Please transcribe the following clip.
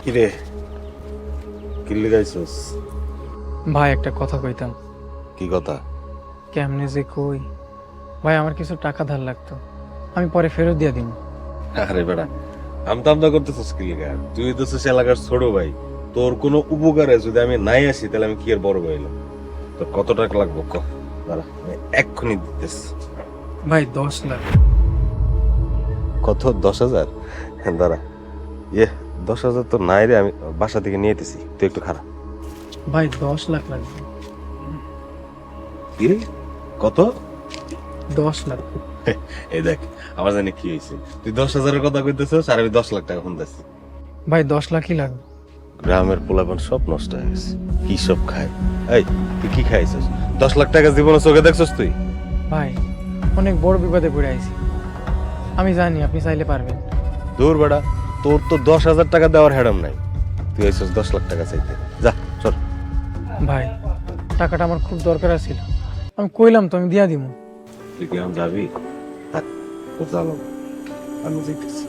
কিরে কিল্লি গাইছস? ভাই একটা কথা কইতাম। কি কথা? কেমনে যে কই। ভাই আমার কিছু টাকা ধার লাগতো, আমি পরে ফেরত দিয়ে দিব। আরে বেড়া, আমতা আমতা করতেছস কি লিগা? তুই তো এলাকার ছোট ভাই, তোর কোনো উপকারে যদি আমি নাই আসি তাহলে আমি কি আর বড় হইলাম? তোর কত টাকা লাগবে ক? দাঁড়া আমি এক্ষুনি দিতেছি। ভাই 10 লাখ। কত? 10,000? দাঁড়া, 10,000 তো নাই রে, আমি বাসা থেকে নিয়ে এতেছি, তুই একটু খারাপ। ভাই 10 লাখ লাগবে। কি রে? কত? 10 লাখ। এই দেখ, আমার জানি কি হয়েছে, তুই 10,000-এর কথা কইতেছস আর আমি 10 লাখ টাকা শুনতেছি। ভাই 10 লাখই লাগবে। গ্রামের পোলাপান সব নষ্ট হয়ে গেছে, কি সব খায়। এই তুই কি খাইছিস? 10 লাখ টাকা জীবনে চোখে দেখছস তুই? ভাই অনেক বড় বিপদে পড়ে আইছি, আমি জানি আপনি চাইলে পারবেন। দূর বেড়া, তোর তো 10,000 টাকা দেওয়ার হেডম নাই, তুই আইছিস 10 লাখ টাকা চাইতে। যা চল। ভাই টাকাটা আমার খুব দরকার ছিল, আমি কইলাম তো আমি দিয়া দিব। তুই কি এখন যাবি? থাক, তোর জ্বালাবো, আমি যাইতেছি।